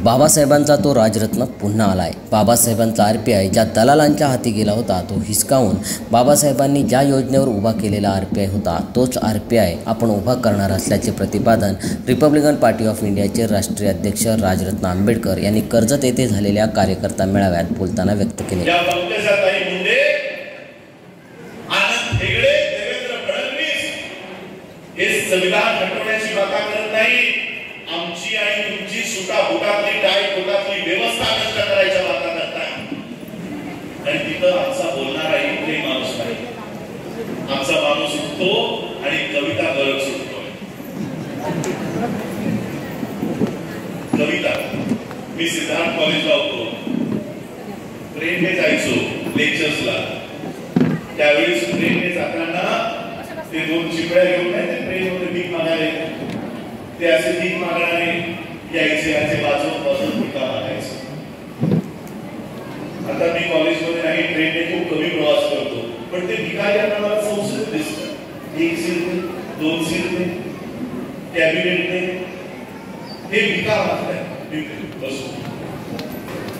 बाबासाहेबांचा तो राजरत्न पुन्हा आलाय। बाबासाहेबांचा आरपीआय ज्या दलालांच्या हाती गेला होता तो हिसकावून बाबासाहेबांनी ज्या योजनेवर उभा केलेला आरपीआय होता तोच आरपीआय आपण उभा करणार असल्याचे प्रतिपादन रिपब्लिकन पार्टी ऑफ इंडियाचे राष्ट्रीय अध्यक्ष राजरत्न आंबेडकर यांनी कर्जत येथे झालेल्या कार्यकर्ता मेळाव्यात बोलताना व्यक्त केले। संविधान हटवण्याची बाता करत नाही, आमची आणि तुमची सुटा बुटातली टाय बुटातली व्यवस्था नष्ट करायच्या बाता करतात। आणि तिथं आमचा बोलणाराही प्रेम माणूस नाही, आमचा माणूस उठतो आणि कविता गरज सुटतो। कविता मी सिद्धार्थ कॉलेजला होतो, ट्रेनने जायचो लेक्चर्सला। त्यावेळी ट्रेनने जाताना ते दोन चिपळ्या घेऊन नाही ते ट्रेनमध्ये भीक मागायला, ते असे भीक मागणारे यायचे, याचे बाजून भीका मागायचे। आता मी कॉलेजमध्ये नाही, ट्रेनने खूप कमी प्रवास करतो, पण ते भिकाऱ्यांना मला संस्कृत दिसतं। 1 सीट दे, 2 सीट दे, कॅबिनेट दे, हे भिका मागताय बसून।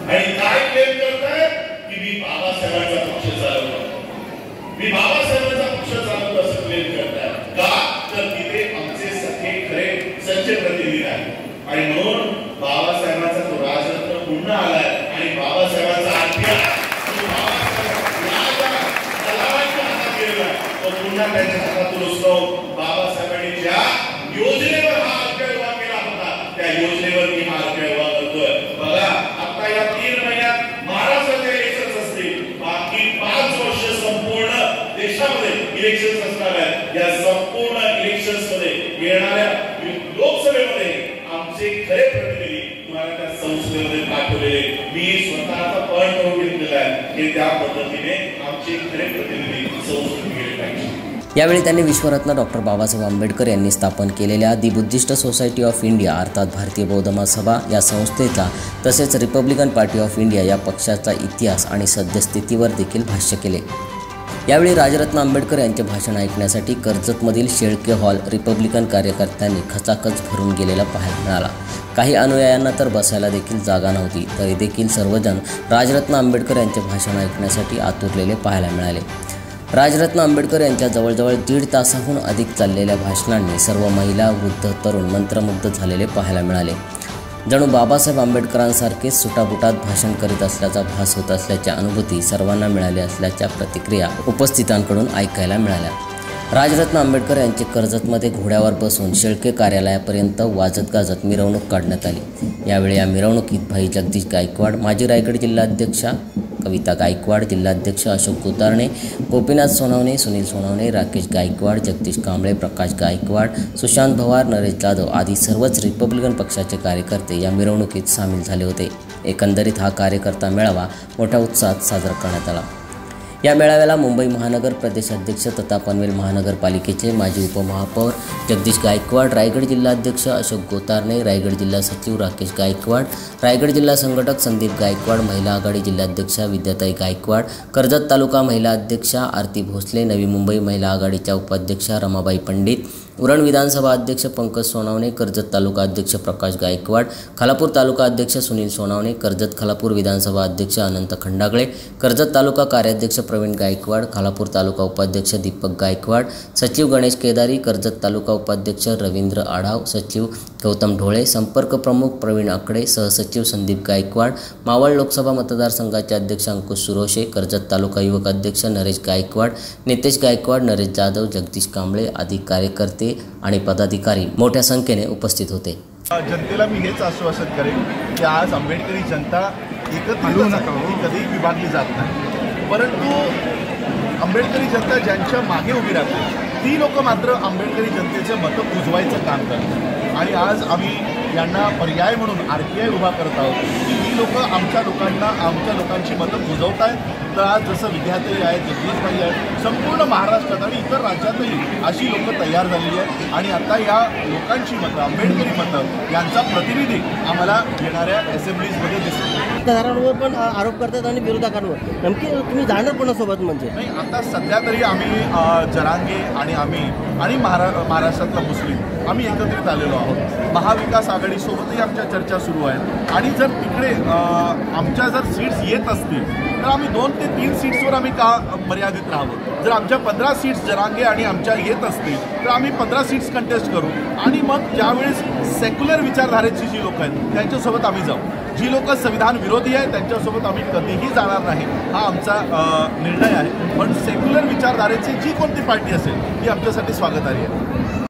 आणि काय क्लेम करताय की मी बाबासाहेबांचा पक्ष चालवतो, मी बाबासाहेबांचा पक्ष चालवतो असं क्लेम करताय का? तर तिथे आमचे सखे खरे सच्चे प्रतिनिधी आहेत। आणि म्हणून बाबासाहेबांचा तो राजरत्न पुन्हा आलाय आणि बाबासाहेबांचा आरपीआय तो पुन्हा त्यांच्या हातातून असतो। बाबासाहेबांनी ज्या योजनेवर हा आरपीआय उभा केला होता त्या योजनेवर मी हा आरपीआय उभा करतोय। बघा आता या 3 महिन्यात महाराष्ट्राचे इलेक्शन्स असतील, बाकी 5 वर्ष संपूर्ण देशामध्ये इलेक्शन्स असणार आहेत। या संपूर्ण इलेक्शन्स मध्ये येणाऱ्या लोकसभेमध्ये आमचे खरे प्रतिनिधी तुम्हाला त्या संसदेमध्ये पाठवलेले मी स्वतःचा पॉइंट करून घेतलेला आहे की त्या पद्धतीने आमचे खरे प्रतिनिधी संसदेत गेले पाहिजे। यावेळी त्यांनी विश्वरत्न डॉक्टर बाबासाहेब आंबेडकर यांनी स्थापन केलेल्या दी बुद्धिस्ट सोसायटी ऑफ इंडिया अर्थात भारतीय बौद्ध महासभा या संस्थेचा तसेच रिपब्लिकन पार्टी ऑफ इंडिया या पक्षाचा इतिहास आणि सद्यस्थितीवर देखील भाष्य केले। यावेळी राजरत्न आंबेडकर यांचे भाषण ऐकण्यासाठी कर्जतमधील शेळके हॉल रिपब्लिकन कार्यकर्त्यांनी खचाखच भरून गेलेला पाहायला मिळाला। काही अनुयायांना तर बसायला देखील जागा नव्हती, तरी देखील सर्वजण राजरत्न आंबेडकर यांचे भाषण ऐकण्यासाठी आतुरलेले पाहायला मिळाले। राजरत्न आंबेडकर यांच्या जवळजवळ 1.5 तासाहून अधिक चाललेल्या भाषणांनी सर्व महिला, वृद्ध, तरुण मंत्रमुग्ध झालेले पाहायला मिळाले। जणू बाबासाहेब आंबेडकरांसारखेच सुटाबुटात भाषण करीत असल्याचा भास होत असल्याच्या अनुभूती सर्वांना मिळाल्या असल्याच्या प्रतिक्रिया उपस्थितांकडून ऐकायला मिळाल्या। राजरत्न आंबेडकर यांचे कर्जतमध्ये घोड्यावर बसून शेळके कार्यालयापर्यंत वाजत गाजत मिरवणूक काढण्यात आली। यावेळी या मिरवणुकीत भाई जगदीश गायकवाड, माजी रायगड जिल्हाध्यक्षा कविता गायकवाड, जिल्हाध्यक्ष अशोक गोतारणे, गोपीनाथ सोनवणे, सुनील सोनवणे, राकेश गायकवाड, जगदीश कांबळे, प्रकाश गायकवाड, सुशांत भवार, नरेश जाधव आदी सर्वच रिपब्लिकन पक्षाचे कार्यकर्ते या मिरवणुकीत सामील झाले होते। एकंदरीत हा कार्यकर्ता मेळावा मोठ्या उत्साहात साजरा करण्यात आला। या मेळाव्याला मुंबई महानगर प्रदेशाध्यक्ष तथा पनवेल महानगरपालिकेचे माजी उपमहापौर जगदीश गायकवाड, रायगड जिल्हाध्यक्ष अशोक गोतारणे, रायगड जिल्हा सचिव राकेश गायकवाड, रायगड जिल्हा संघटक संदीप गायकवाड, महिला आघाडी जिल्हाध्यक्षा विद्याताई गायकवाड, कर्जत तालुका महिला अध्यक्षा आरती भोसले, नवी मुंबई महिला आघाडीच्या उपाध्यक्षा रमाबाई पंडित, उरण विधानसभा अध्यक्ष पंकज सोनवणे, कर्जत तालुका अध्यक्ष प्रकाश गायकवाड, खालापूर तालुका अध्यक्ष सुनील सोनवणे, कर्जत खालापूर विधानसभा अध्यक्ष अनंत खंडागळे, कर्जत तालुका कार्याध्यक्ष प्रवीण गायकवाड, खालापूर तालुका उपाध्यक्ष दीपक गायकवाड, सचिव गणेश केदारी, कर्जत तालुका उपाध्यक्ष रवींद्र आढाव, सचिव गौतम ढोळे, संपर्क प्रमुख प्रवीण आकडे, सहसचिव संदीप गायकवाड, मावळ लोकसभा मतदारसंघाचे अध्यक्ष अंकुश सुरोशे, कर्जत तालुका युवक अध्यक्ष नरेश गायकवाड, नितेश गायकवाड, नरेश जाधव, जगदीश कांबळे आदी कार्यकर्ते आणि पदाधिकारी मोठ्या संख्येने उपस्थित होते। जनतेला मी हेच आश्वासन करेन की आज आंबेडकरी जनता एकत्रित कधी विभागली जात नाही, परंतु आंबेडकरी जनता ज्यांच्या मागे उभी राहते ती लोक मात्र आंबेडकरी जनतेचं मतं बुजवायचं काम करतात। आणि आज आम्ही यांना पर्याय म्हणून आरपीआय उभा करत आहोत की ही लोक आमच्या लोकांची मतं बुजवत आहेत। तर आज जसं विद्यार्थी आहेत, जगदीशभाई आहेत, संपूर्ण महाराष्ट्रात आणि इतर राज्यातही अशी लोकं तयार झालेली आहेत आणि आता या लोकांची मतं, आंबेडकरी मतं यांचा प्रतिनिधी आम्हाला येणाऱ्या असेंब्लीजमध्ये दिसेल. मतदारांवर पण आरोप करतात आणि विरोधकांवर, नेमकी तुम्ही जाणार कोणासोबत म्हणजे? नाही, आता सध्या तरी आम्ही जरांगे आणि आम्ही आणि महाराष्ट्रातला मुस्लिम आम्ही एकत्रित आलेलो आहोत. महाविकास आघाडीसोबतही आमच्या चर्चा सुरू आहेत आणि जर तिकडे आमच्या जर सीट्स येत असतील तर आम्ही 2 ते 3 सीट्सवर आम्ही का मर्यादित राहावं. जर आमच्या 15 सीट्स जरांगे आणि आमच्या येत असतील तर आम्ही 15 सीट्स कंटेस्ट करू आणि मग ज्यावेळेस सेक्युलर विचारधारेची जी लोक आहेत त्यांच्यासोबत आम्ही जाऊ. जी लोक संविधान विरोधी आहे त्यांच्यासोबत आम्ही कधीही जाणार नाही, हा आमचा निर्णय आहे. पण सेक्युलर विचारधारेची जी कोणती पार्टी असेल ती आमच्यासाठी स्वागतार्ह आहे.